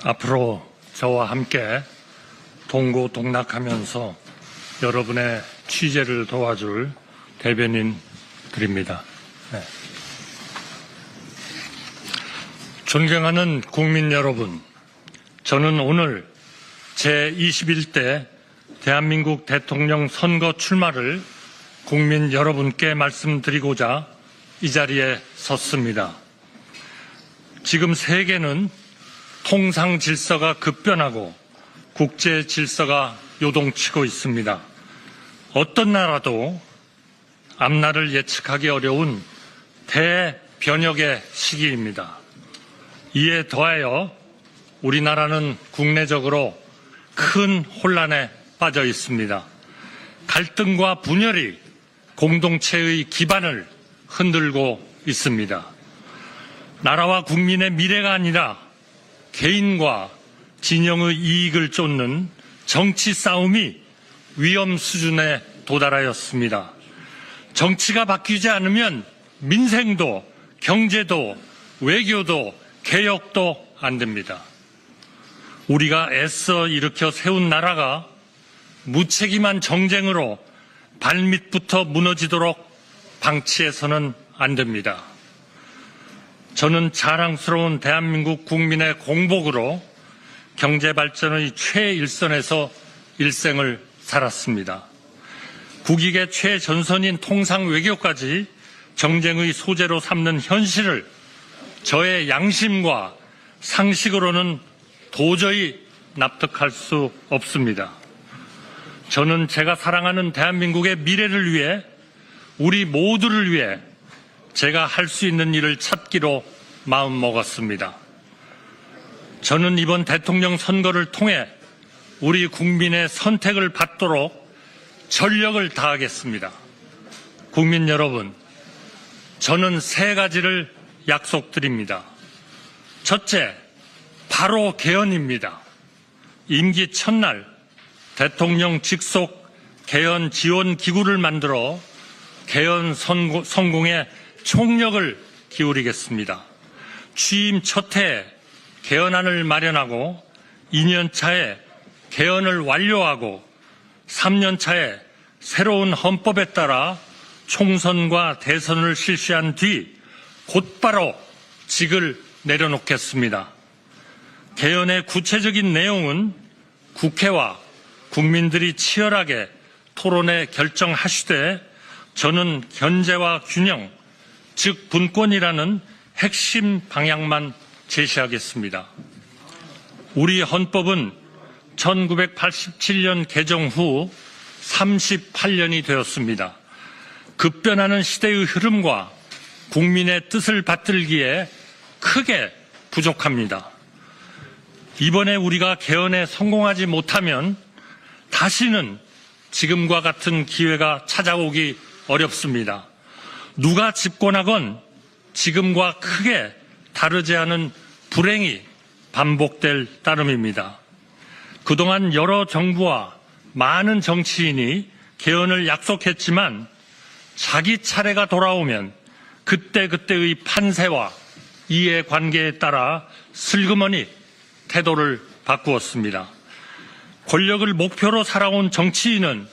앞으로 저와 함께 동고동락하면서 여러분의 취재를 도와줄 대변인 드립니다. 네. 존경하는 국민 여러분, 저는 오늘 제21대 대한민국 대통령 선거 출마를 국민 여러분께 말씀드리고자 이 자리에 섰습니다. 지금 세계는 통상 질서가 급변하고 국제 질서가 요동치고 있습니다. 어떤 나라도 앞날을 예측하기 어려운 대변혁의 시기입니다. 이에 더하여 우리나라는 국내적으로 큰 혼란에 빠져 있습니다. 갈등과 분열이 공동체의 기반을 흔들고 있습니다. 나라와 국민의 미래가 아니라 개인과 진영의 이익을 쫓는 정치 싸움이 위험 수준에 도달하였습니다. 정치가 바뀌지 않으면 민생도 경제도 외교도 개혁도 안 됩니다. 우리가 애써 일으켜 세운 나라가 무책임한 정쟁으로 발밑부터 무너지도록 방치해서는 안 됩니다. 저는 자랑스러운 대한민국 국민의 공복으로 경제 발전의 최일선에서 일생을 살았습니다. 국익의 최전선인 통상 외교까지 정쟁의 소재로 삼는 현실을 저의 양심과 상식으로는 도저히 납득할 수 없습니다. 저는 제가 사랑하는 대한민국의 미래를 위해 우리 모두를 위해 제가 할 수 있는 일을 찾기로 마음먹었습니다. 저는 이번 대통령 선거를 통해 우리 국민의 선택을 받도록 전력을 다하겠습니다. 국민 여러분, 저는 세 가지를 약속드립니다. 첫째, 바로 개헌입니다. 임기 첫날 대통령 직속 개헌 지원 기구를 만들어 개헌 성공에 총력을 기울이겠습니다. 취임 첫 해에 개헌안을 마련하고 2년 차에 개헌을 완료하고 3년 차에 새로운 헌법에 따라 총선과 대선을 실시한 뒤 곧바로 직을 내려놓겠습니다. 개헌의 구체적인 내용은 국회와 국민들이 치열하게 토론해 결정하시되 저는 견제와 균형, 즉 분권이라는 핵심 방향만 제시하겠습니다. 우리 헌법은 1987년 개정 후 38년이 되었습니다. 급변하는 시대의 흐름과 국민의 뜻을 받들기에 크게 부족합니다. 이번에 우리가 개헌에 성공하지 못하면 다시는 지금과 같은 기회가 찾아오기 어렵습니다. 누가 집권하건 지금과 크게 다르지 않은 불행이 반복될 따름입니다. 그동안 여러 정부와 많은 정치인이 개헌을 약속했지만 자기 차례가 돌아오면 그때그때의 판세와 이해관계에 따라 슬그머니 태도를 바꾸었습니다. 권력을 목표로 살아온 정치인은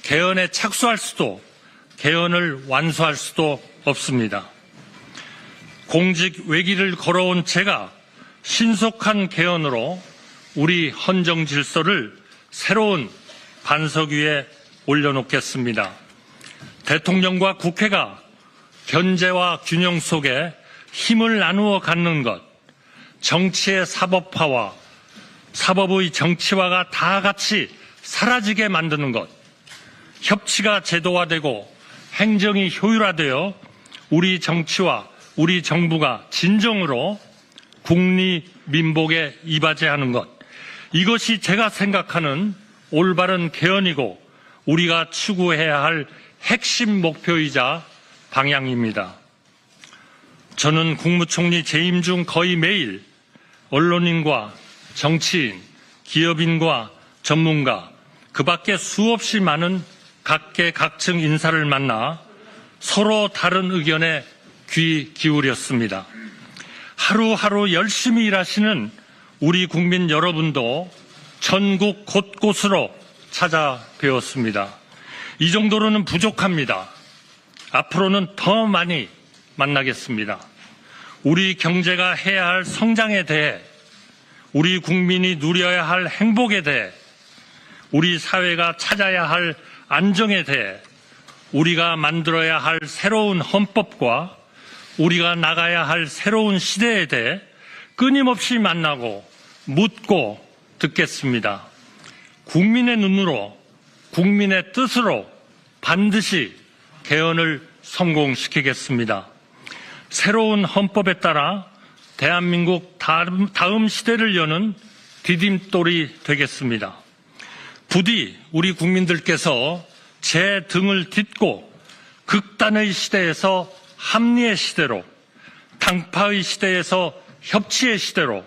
개헌에 착수할 수도 개헌을 완수할 수도 없습니다. 공직 외길을 걸어온 제가 신속한 개헌으로 우리 헌정 질서를 새로운 반석 위에 올려놓겠습니다. 대통령과 국회가 견제와 균형 속에 힘을 나누어 갖는 것, 정치의 사법화와 사법의 정치화가 다 같이 사라지게 만드는 것, 협치가 제도화되고 행정이 효율화되어 우리 정치와 우리 정부가 진정으로 국리민복에 이바지하는 것, 이것이 제가 생각하는 올바른 개헌이고 우리가 추구해야 할 핵심 목표이자 방향입니다. 저는 국무총리 재임 중 거의 매일 언론인과 정치인, 기업인과 전문가, 그 밖에 수없이 많은 각계각층 인사를 만나 서로 다른 의견에 귀 기울였습니다. 하루하루 열심히 일하시는 우리 국민 여러분도 전국 곳곳으로 찾아뵈었습니다. 이 정도로는 부족합니다. 앞으로는 더 많이 만나겠습니다. 우리 경제가 해야 할 성장에 대해, 우리 국민이 누려야 할 행복에 대해, 우리 사회가 찾아야 할 안정에 대해, 우리가 만들어야 할 새로운 헌법과 우리가 나가야 할 새로운 시대에 대해 끊임없이 만나고 묻고 듣겠습니다. 국민의 눈으로, 국민의 뜻으로 반드시 개헌을 성공시키겠습니다. 새로운 헌법에 따라 대한민국 다음 시대를 여는 디딤돌이 되겠습니다. 부디 우리 국민들께서 제 등을 딛고 극단의 시대에서 합리의 시대로, 당파의 시대에서 협치의 시대로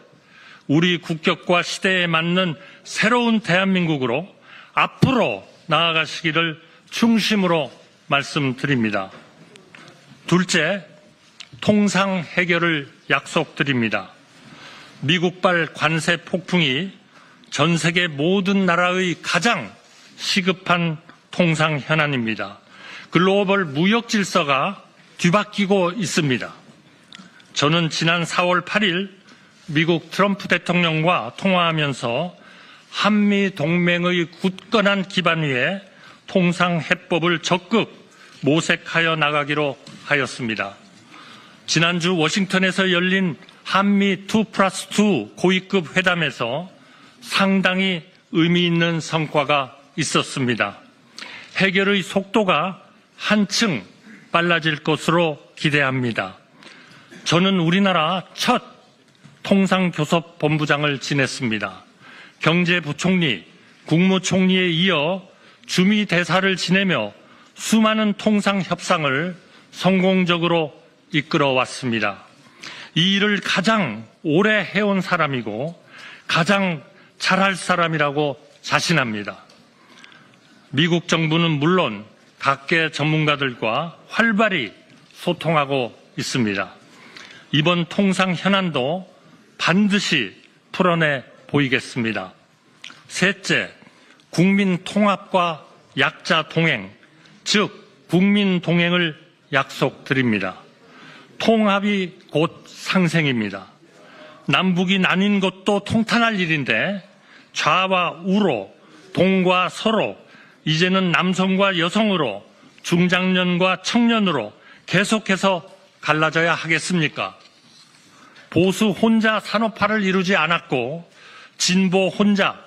우리 국격과 시대에 맞는 새로운 대한민국으로 앞으로 나아가시기를 중심으로 말씀드립니다. 둘째, 통상 해결을 약속드립니다. 미국발 관세 폭풍이 전 세계 모든 나라의 가장 시급한 통상 현안입니다. 글로벌 무역 질서가 뒤바뀌고 있습니다. 저는 지난 4월 8일 미국 트럼프 대통령과 통화하면서 한미 동맹의 굳건한 기반 위에 통상해법을 적극 모색하여 나가기로 하였습니다. 지난주 워싱턴에서 열린 한미 2+2 고위급 회담에서 상당히 의미 있는 성과가 있었습니다. 해결의 속도가 한층 빨라질 것으로 기대합니다. 저는 우리나라 첫 통상교섭본부장을 지냈습니다. 경제부총리, 국무총리에 이어 주미대사를 지내며 수많은 통상협상을 성공적으로 이끌어왔습니다. 이 일을 가장 오래 해온 사람이고 가장 잘할 사람이라고 자신합니다. 미국 정부는 물론 각계 전문가들과 활발히 소통하고 있습니다. 이번 통상 현안도 반드시 풀어내 보이겠습니다. 셋째, 국민 통합과 약자 동행, 즉 국민 동행을 약속드립니다. 통합이 곧 상생입니다. 남북이 나뉜 것도 통탄할 일인데 좌와 우로, 동과 서로, 이제는 남성과 여성으로, 중장년과 청년으로 계속해서 갈라져야 하겠습니까? 보수 혼자 산업화를 이루지 않았고 진보 혼자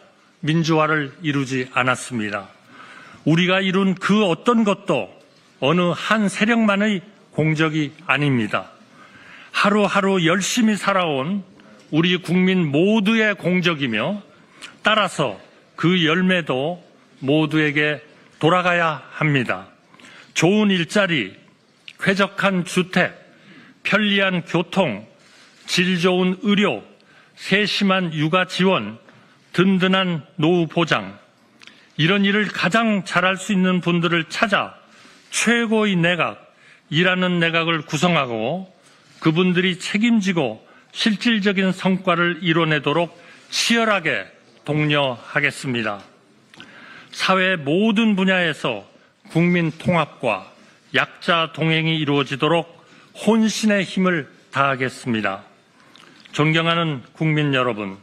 민주화를 이루지 않았습니다. 우리가 이룬 그 어떤 것도 어느 한 세력만의 공적이 아닙니다. 하루하루 열심히 살아온 우리 국민 모두의 공적이며 따라서 그 열매도 모두에게 돌아가야 합니다. 좋은 일자리, 쾌적한 주택, 편리한 교통, 질 좋은 의료, 세심한 육아 지원, 든든한 노후 보장, 이런 일을 가장 잘할 수 있는 분들을 찾아 최고의 내각, 일하는 내각을 구성하고 그분들이 책임지고 실질적인 성과를 이뤄내도록 치열하게 독려하겠습니다. 사회 모든 분야에서 국민 통합과 약자 동행이 이루어지도록 혼신의 힘을 다하겠습니다. 존경하는 국민 여러분,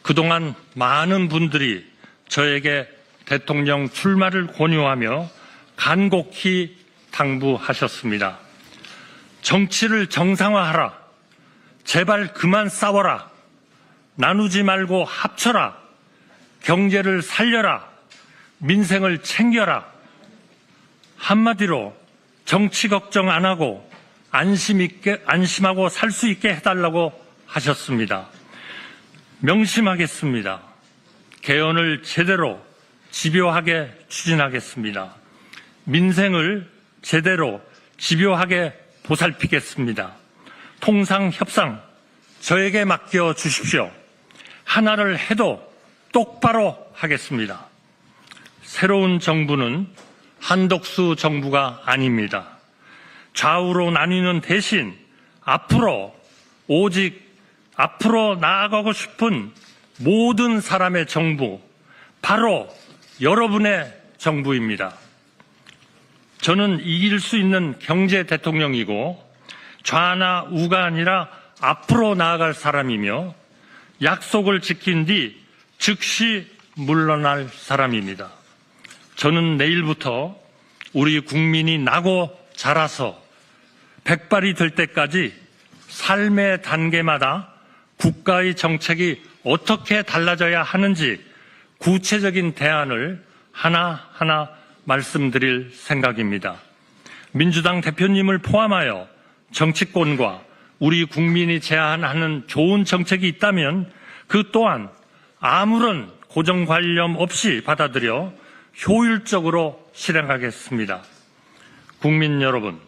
그동안 많은 분들이 저에게 대통령 출마를 권유하며 간곡히 당부하셨습니다. 정치를 정상화하라. 제발 그만 싸워라. 나누지 말고 합쳐라. 경제를 살려라. 민생을 챙겨라. 한마디로 정치 걱정 안 하고 안심하고 살 수 있게 해달라고 하셨습니다. 명심하겠습니다. 개헌을 제대로 집요하게 추진하겠습니다. 민생을 제대로 집요하게 보살피겠습니다. 통상협상 저에게 맡겨 주십시오. 하나를 해도 똑바로 하겠습니다. 새로운 정부는 한독수 정부가 아닙니다. 좌우로 나뉘는 대신 앞으로 오직 앞으로 나아가고 싶은 모든 사람의 정부, 바로 여러분의 정부입니다. 저는 이길 수 있는 경제 대통령이고 좌나 우가 아니라 앞으로 나아갈 사람이며 약속을 지킨 뒤 즉시 물러날 사람입니다. 저는 내일부터 우리 국민이 나고 자라서 백발이 될 때까지 삶의 단계마다 국가의 정책이 어떻게 달라져야 하는지 구체적인 대안을 하나하나 말씀드릴 생각입니다. 민주당 대표님을 포함하여 정치권과 우리 국민이 제안하는 좋은 정책이 있다면 그 또한 아무런 고정관념 없이 받아들여 효율적으로 실행하겠습니다. 국민 여러분,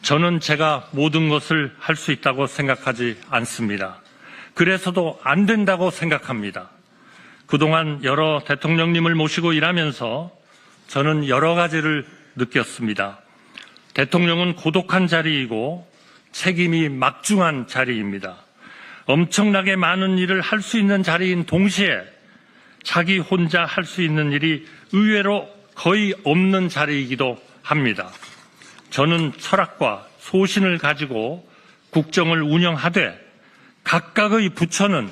저는 제가 모든 것을 할 수 있다고 생각하지 않습니다. 그래서도 안 된다고 생각합니다. 그동안 여러 대통령님을 모시고 일하면서 저는 여러 가지를 느꼈습니다. 대통령은 고독한 자리이고 책임이 막중한 자리입니다. 엄청나게 많은 일을 할 수 있는 자리인 동시에 자기 혼자 할 수 있는 일이 의외로 거의 없는 자리이기도 합니다. 저는 철학과 소신을 가지고 국정을 운영하되 각각의 부처는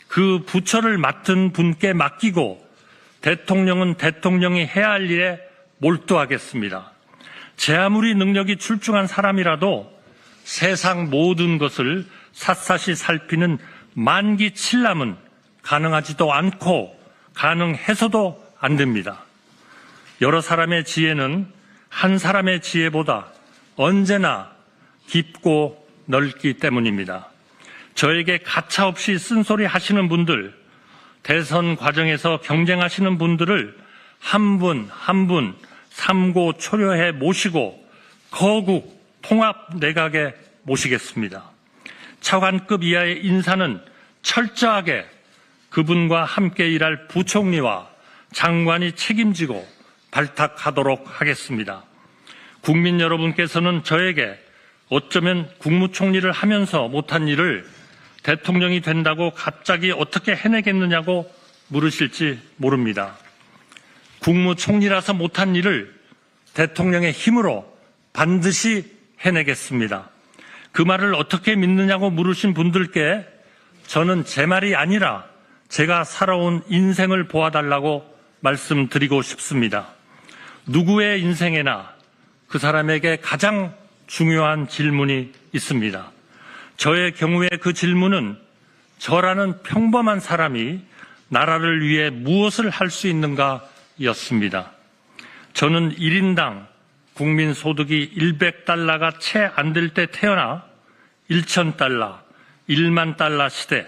그 부처를 맡은 분께 맡기고 대통령은 대통령이 해야 할 일에 몰두하겠습니다. 제 아무리 능력이 출중한 사람이라도 세상 모든 것을 샅샅이 살피는 만기칠남은 가능하지도 않고 가능해서도 안 됩니다. 여러 사람의 지혜는 한 사람의 지혜보다 언제나 깊고 넓기 때문입니다. 저에게 가차없이 쓴소리 하시는 분들, 대선 과정에서 경쟁하시는 분들을 한 분 한 분 삼고 초려해 모시고 거국 통합 내각에 모시겠습니다. 차관급 이하의 인사는 철저하게 그분과 함께 일할 부총리와 장관이 책임지고 발탁하도록 하겠습니다. 국민 여러분께서는 저에게 어쩌면 국무총리를 하면서 못한 일을 대통령이 된다고 갑자기 어떻게 해내겠느냐고 물으실지 모릅니다. 국무총리라서 못한 일을 대통령의 힘으로 반드시 해내겠습니다. 그 말을 어떻게 믿느냐고 물으신 분들께 저는 제 말이 아니라 제가 살아온 인생을 보아달라고 말씀드리고 싶습니다. 누구의 인생에나 그 사람에게 가장 중요한 질문이 있습니다. 저의 경우에 그 질문은 저라는 평범한 사람이 나라를 위해 무엇을 할 수 있는가 였습니다. 저는 1인당 국민 소득이 100달러가 채 안 될 때 태어나 1,000달러, 1만 달러 시대,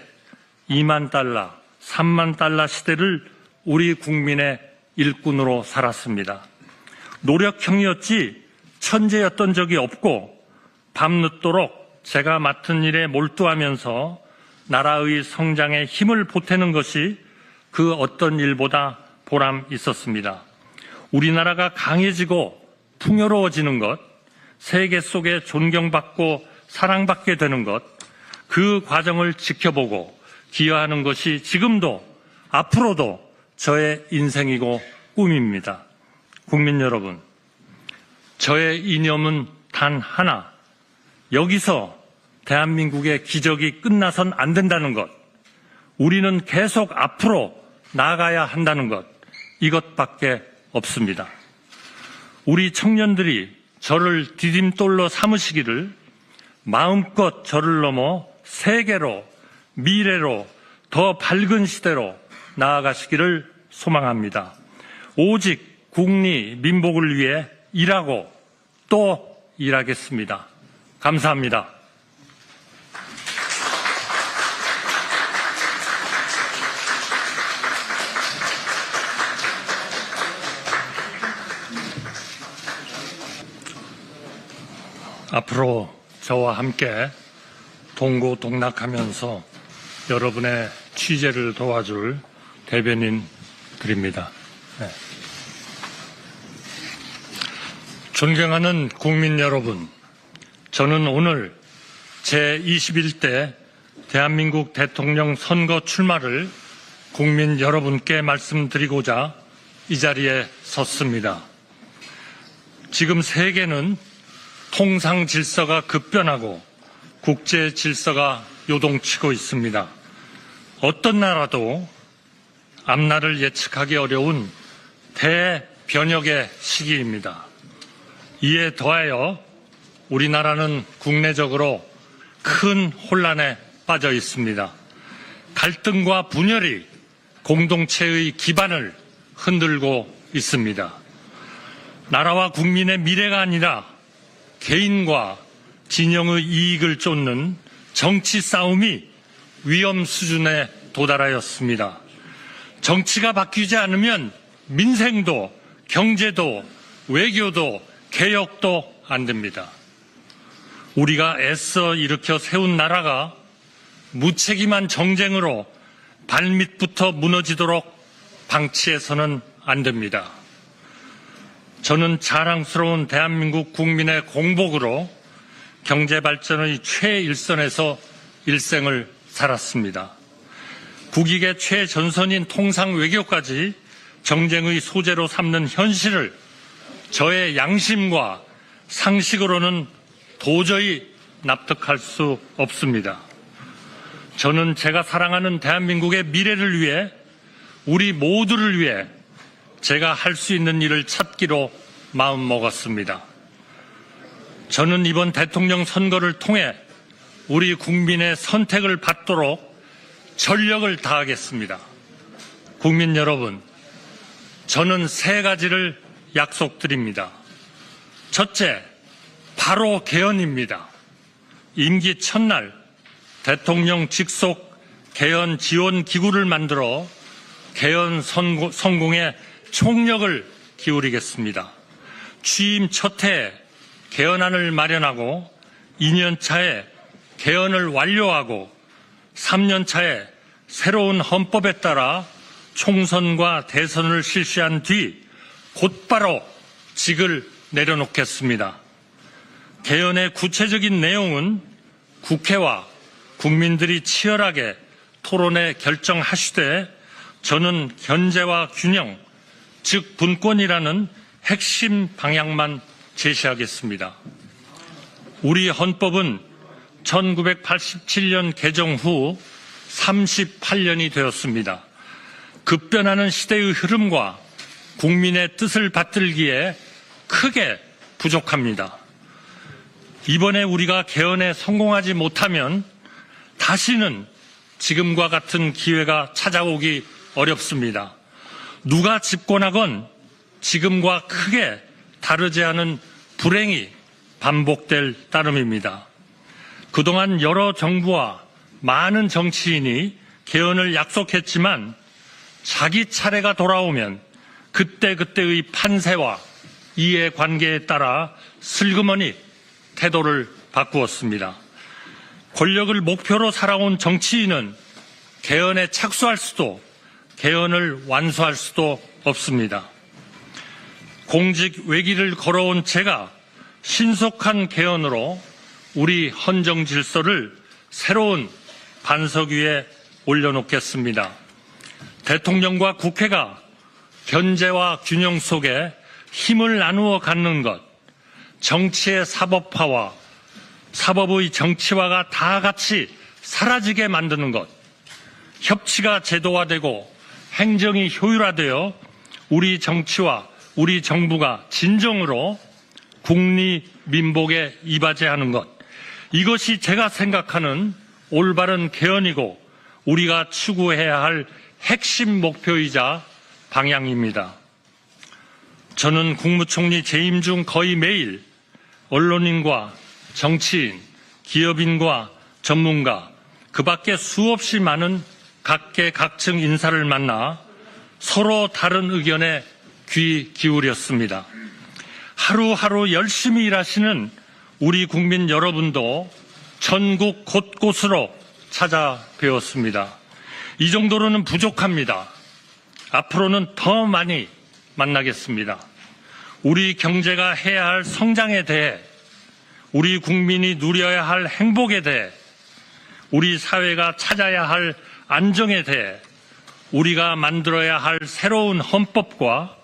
2만 달러, 3만 달러 시대를 우리 국민의 일꾼으로 살았습니다. 노력형이었지 천재였던 적이 없고 밤늦도록 제가 맡은 일에 몰두하면서 나라의 성장에 힘을 보태는 것이 그 어떤 일보다 보람 있었습니다. 우리나라가 강해지고 풍요로워지는 것, 세계 속에 존경받고 사랑받게 되는 것, 그 과정을 지켜보고 기여하는 것이 지금도 앞으로도 저의 인생이고 꿈입니다. 국민 여러분, 저의 이념은 단 하나, 여기서 대한민국의 기적이 끝나선 안 된다는 것, 우리는 계속 앞으로 나아가야 한다는 것, 이것밖에 없습니다. 우리 청년들이 저를 디딤돌로 삼으시기를 마음껏 저를 넘어 세계로, 미래로, 더 밝은 시대로 나아가시기를 소망합니다. 오직 국리, 민복을 위해 일하고 또 일하겠습니다. 감사합니다. 앞으로 저와 함께 동고동락하면서 여러분의 취재를 도와줄 대변인 드립니다. 네. 존경하는 국민 여러분, 저는 오늘 제21대 대한민국 대통령 선거 출마를 국민 여러분께 말씀드리고자 이 자리에 섰습니다. 지금 세계는 통상 질서가 급변하고 국제 질서가 요동치고 있습니다. 어떤 나라도 앞날을 예측하기 어려운 대변혁의 시기입니다. 이에 더하여 우리나라는 국내적으로 큰 혼란에 빠져 있습니다. 갈등과 분열이 공동체의 기반을 흔들고 있습니다. 나라와 국민의 미래가 아니라 개인과 진영의 이익을 쫓는 정치 싸움이 위험 수준에 도달하였습니다. 정치가 바뀌지 않으면 민생도 경제도 외교도 개혁도 안 됩니다. 우리가 애써 일으켜 세운 나라가 무책임한 정쟁으로 발밑부터 무너지도록 방치해서는 안 됩니다. 저는 자랑스러운 대한민국 국민의 공복으로 경제발전의 최일선에서 일생을 살았습니다. 국익의 최전선인 통상외교까지 정쟁의 소재로 삼는 현실을 저의 양심과 상식으로는 도저히 납득할 수 없습니다. 저는 제가 사랑하는 대한민국의 미래를 위해 우리 모두를 위해 제가 할 수 있는 일을 찾기로 마음먹었습니다. 저는 이번 대통령 선거를 통해 우리 국민의 선택을 받도록 전력을 다하겠습니다. 국민 여러분, 저는 3가지를 약속드립니다. 첫째, 바로 개헌입니다. 임기 첫날 대통령 직속 개헌 지원 기구를 만들어 개헌 성공에 총력을 기울이겠습니다. 취임 첫 해에 개헌안을 마련하고 2년 차에 개헌을 완료하고 3년 차에 새로운 헌법에 따라 총선과 대선을 실시한 뒤 곧바로 직을 내려놓겠습니다. 개헌의 구체적인 내용은 국회와 국민들이 치열하게 토론해 결정하시되 저는 견제와 균형, 즉 분권이라는 핵심 방향만 제시하겠습니다. 우리 헌법은 1987년 개정 후 38년이 되었습니다. 급변하는 시대의 흐름과 국민의 뜻을 받들기에 크게 부족합니다. 이번에 우리가 개헌에 성공하지 못하면 다시는 지금과 같은 기회가 찾아오기 어렵습니다. 누가 집권하건 지금과 크게 다르지 않은 불행이 반복될 따름입니다. 그동안 여러 정부와 많은 정치인이 개헌을 약속했지만 자기 차례가 돌아오면 그때그때의 판세와 이해관계에 따라 슬그머니 태도를 바꾸었습니다. 권력을 목표로 살아온 정치인은 개헌에 착수할 수도 개헌을 완수할 수도 없습니다. 공직 외길을 걸어온 제가 신속한 개헌으로 우리 헌정 질서를 새로운 반석 위에 올려놓겠습니다. 대통령과 국회가 견제와 균형 속에 힘을 나누어 갖는 것, 정치의 사법화와 사법의 정치화가 다 같이 사라지게 만드는 것, 협치가 제도화되고 행정이 효율화되어 우리 정치와 우리 정부가 진정으로 국리민복에 이바지하는 것, 이것이 제가 생각하는 올바른 개헌이고 우리가 추구해야 할 핵심 목표이자 방향입니다. 저는 국무총리 재임 중 거의 매일 언론인과 정치인, 기업인과 전문가, 그 밖에 수없이 많은 각계각층 인사를 만나 서로 다른 의견에 귀 기울였습니다. 하루하루 열심히 일하시는 우리 국민 여러분도 전국 곳곳으로 찾아뵈었습니다. 이 정도로는 부족합니다. 앞으로는 더 많이 만나겠습니다. 우리 경제가 해야 할 성장에 대해, 우리 국민이 누려야 할 행복에 대해, 우리 사회가 찾아야 할 안정에 대해 우리가 만들어야 할 새로운 헌법과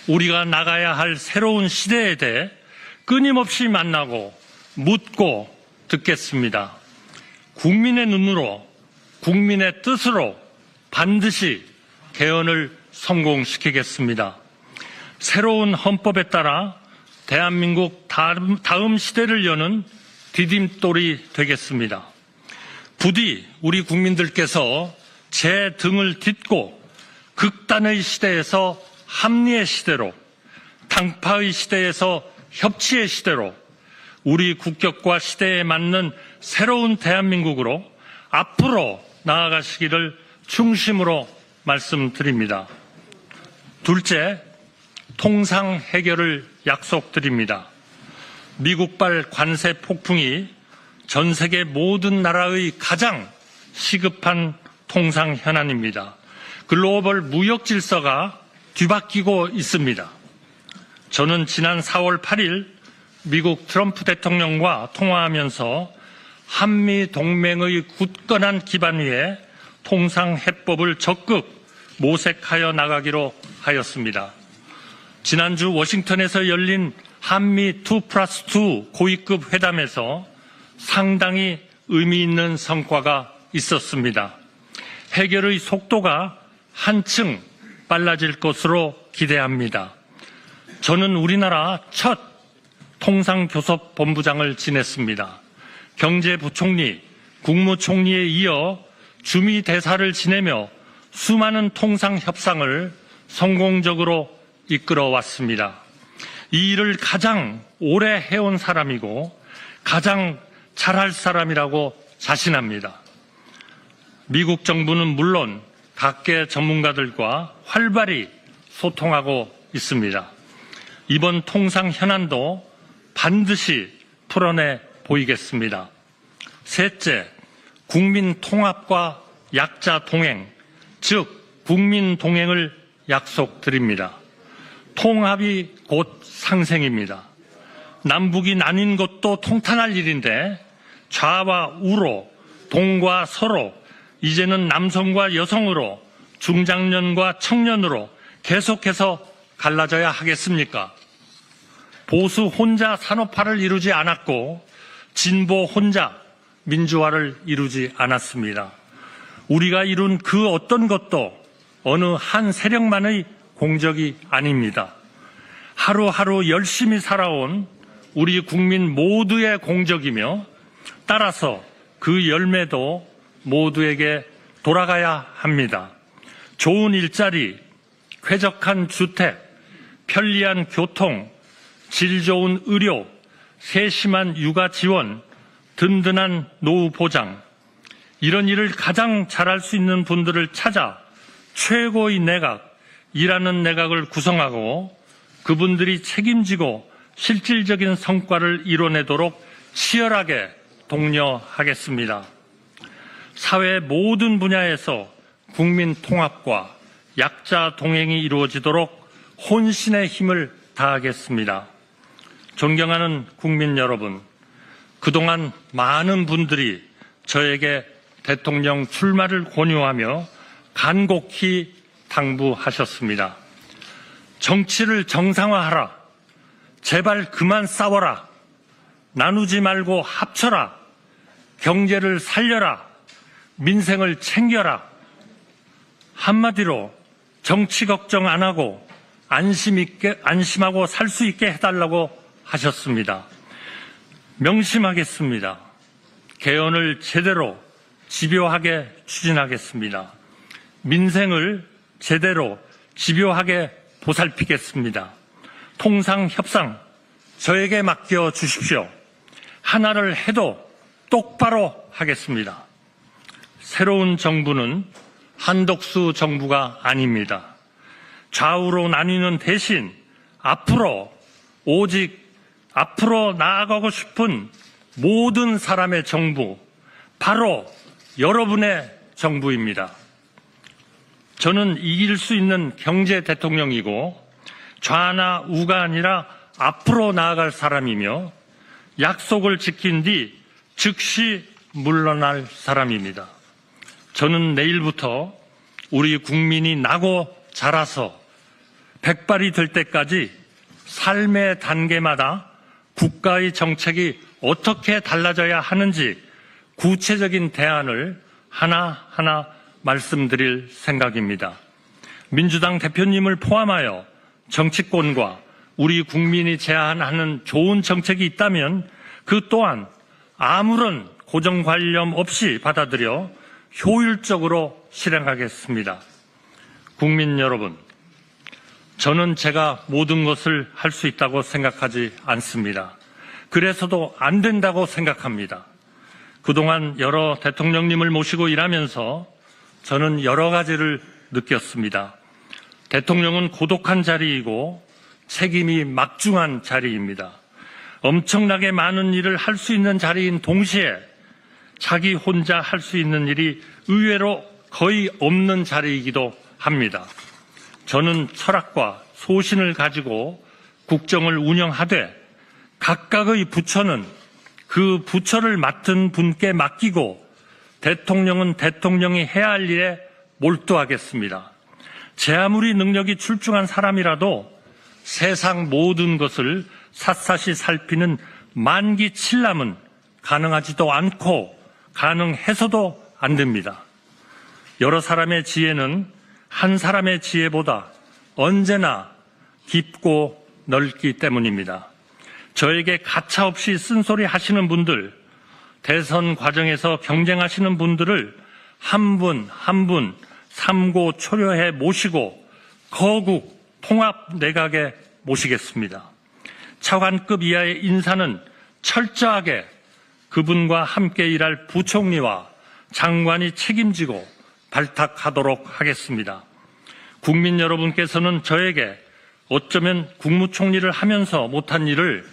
우리가 나가야 할 새로운 시대에 대해 끊임없이 만나고 묻고 듣겠습니다. 국민의 눈으로, 국민의 뜻으로 반드시 개헌을 성공시키겠습니다. 새로운 헌법에 따라 대한민국 다음 시대를 여는 디딤돌이 되겠습니다. 부디 우리 국민들께서 제 등을 딛고 극단의 시대에서 합리의 시대로, 당파의 시대에서 협치의 시대로 우리 국격과 시대에 맞는 새로운 대한민국으로 앞으로 나아가시기를 중심으로 말씀드립니다. 둘째, 통상 해결을 약속드립니다. 미국발 관세 폭풍이 전 세계 모든 나라의 가장 시급한 통상 현안입니다. 글로벌 무역 질서가 뒤바뀌고 있습니다. 저는 지난 4월 8일 미국 트럼프 대통령과 통화하면서 한미 동맹의 굳건한 기반 위에 통상 해법을 적극 모색하여 나가기로 하였습니다. 지난주 워싱턴에서 열린 한미 2+2 고위급 회담에서 상당히 의미 있는 성과가 있었습니다. 해결의 속도가 한층 빨라질 것으로 기대합니다. 저는 우리나라 첫 통상교섭본부장을 지냈습니다. 경제부총리, 국무총리에 이어 주미대사를 지내며 수많은 통상협상을 성공적으로 이끌어왔습니다. 이 일을 가장 오래 해온 사람이고 가장 잘할 사람이라고 자신합니다. 미국 정부는 물론 각계 전문가들과 활발히 소통하고 있습니다. 이번 통상 현안도 반드시 풀어내 보이겠습니다. 셋째, 국민 통합과 약자 동행, 즉 국민 동행을 약속드립니다. 통합이 곧 상생입니다. 남북이 나뉜 것도 통탄할 일인데 좌와 우로, 동과 서로, 이제는 남성과 여성으로, 중장년과 청년으로 계속해서 갈라져야 하겠습니까? 보수 혼자 산업화를 이루지 않았고 진보 혼자 민주화를 이루지 않았습니다. 우리가 이룬 그 어떤 것도 어느 한 세력만의 공적이 아닙니다. 하루하루 열심히 살아온 우리 국민 모두의 공적이며 따라서 그 열매도 모두에게 돌아가야 합니다. 좋은 일자리, 쾌적한 주택, 편리한 교통, 질 좋은 의료, 세심한 육아 지원, 든든한 노후 보장, 이런 일을 가장 잘할 수 있는 분들을 찾아 최고의 내각, 일하는 내각을 구성하고 그분들이 책임지고 실질적인 성과를 이뤄내도록 치열하게 독려하겠습니다. 사회 모든 분야에서 국민 통합과 약자 동행이 이루어지도록 혼신의 힘을 다하겠습니다. 존경하는 국민 여러분, 그동안 많은 분들이 저에게 대통령 출마를 권유하며 간곡히 당부하셨습니다. 정치를 정상화하라. 제발 그만 싸워라. 나누지 말고 합쳐라. 경제를 살려라. 민생을 챙겨라. 한마디로 정치 걱정 안 하고 안심하고 살 수 있게 해달라고 하셨습니다. 명심하겠습니다. 개헌을 제대로 집요하게 추진하겠습니다. 민생을 제대로 집요하게 보살피겠습니다. 통상협상 저에게 맡겨 주십시오. 하나를 해도 똑바로 하겠습니다. 새로운 정부는 한덕수 정부가 아닙니다. 좌우로 나뉘는 대신 오직 앞으로 나아가고 싶은 모든 사람의 정부, 바로 여러분의 정부입니다. 저는 이길 수 있는 경제 대통령이고 좌나 우가 아니라 앞으로 나아갈 사람이며 약속을 지킨 뒤 즉시 물러날 사람입니다. 저는 내일부터 우리 국민이 나고 자라서 백발이 될 때까지 삶의 단계마다 국가의 정책이 어떻게 달라져야 하는지 구체적인 대안을 하나하나 말씀드릴 생각입니다. 민주당 대표님을 포함하여 정치권과 우리 국민이 제안하는 좋은 정책이 있다면 그 또한 아무런 고정관념 없이 받아들여 효율적으로 실행하겠습니다. 국민 여러분, 저는 제가 모든 것을 할 수 있다고 생각하지 않습니다. 그래서도 안 된다고 생각합니다. 그동안 여러 대통령님을 모시고 일하면서 저는 여러 가지를 느꼈습니다. 대통령은 고독한 자리이고 책임이 막중한 자리입니다. 엄청나게 많은 일을 할 수 있는 자리인 동시에 자기 혼자 할 수 있는 일이 의외로 거의 없는 자리이기도 합니다. 저는 철학과 소신을 가지고 국정을 운영하되 각각의 부처는 그 부처를 맡은 분께 맡기고 대통령은 대통령이 해야 할 일에 몰두하겠습니다. 제 아무리 능력이 출중한 사람이라도 세상 모든 것을 샅샅이 살피는 만기칠람은 가능하지도 않고 가능해서도 안 됩니다. 여러 사람의 지혜는 한 사람의 지혜보다 언제나 깊고 넓기 때문입니다. 저에게 가차없이 쓴소리 하시는 분들, 대선 과정에서 경쟁하시는 분들을 한 분 한 분 삼고 초려해 모시고 거국 통합 내각에 모시겠습니다. 차관급 이하의 인사는 철저하게 그분과 함께 일할 부총리와 장관이 책임지고 발탁하도록 하겠습니다. 국민 여러분께서는 저에게 어쩌면 국무총리를 하면서 못한 일을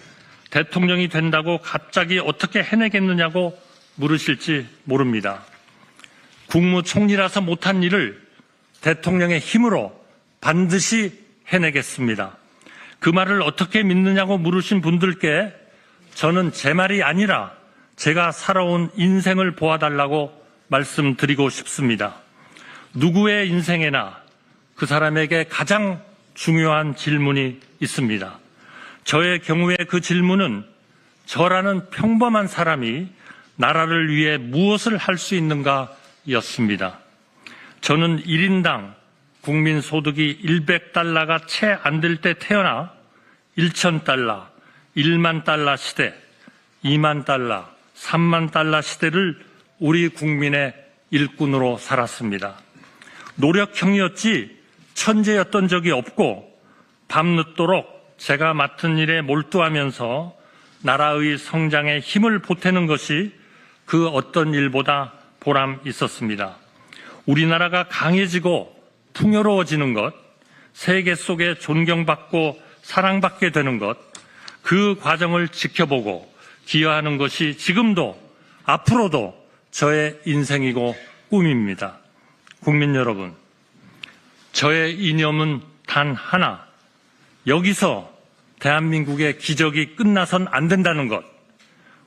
대통령이 된다고 갑자기 어떻게 해내겠느냐고 물으실지 모릅니다. 국무총리라서 못한 일을 대통령의 힘으로 반드시 해내겠습니다. 그 말을 어떻게 믿느냐고 물으신 분들께 저는 제 말이 아니라 제가 살아온 인생을 보아달라고 말씀드리고 싶습니다. 누구의 인생에나 그 사람에게 가장 중요한 질문이 있습니다. 저의 경우에 그 질문은 저라는 평범한 사람이 나라를 위해 무엇을 할 수 있는가 였습니다. 저는 1인당 국민 소득이 100달러가 채 안 될 때 태어나 1,000달러, 1만 달러 시대, 2만 달러, 3만 달러 시대를 우리 국민의 일꾼으로 살았습니다. 노력형이었지 천재였던 적이 없고 밤늦도록 제가 맡은 일에 몰두하면서 나라의 성장에 힘을 보태는 것이 그 어떤 일보다 보람 있었습니다. 우리나라가 강해지고 풍요로워지는 것, 세계 속에 존경받고 사랑받게 되는 것, 그 과정을 지켜보고 기여하는 것이 지금도 앞으로도 저의 인생이고 꿈입니다. 국민 여러분, 저의 이념은 단 하나, 여기서 대한민국의 기적이 끝나선 안 된다는 것,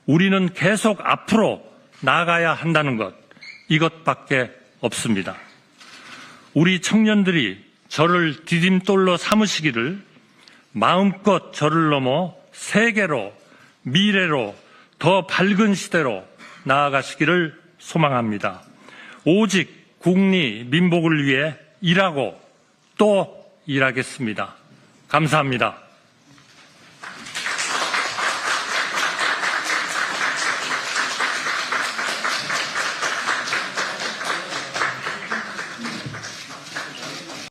우리는 계속 앞으로 나아가야 한다는 것, 이것밖에 없습니다. 우리 청년들이 저를 디딤돌로 삼으시기를 마음껏 저를 넘어 세계로, 미래로, 더 밝은 시대로 나아가시기를 소망합니다. 오직 국리, 민복을 위해 일하고 또 일하겠습니다. 감사합니다.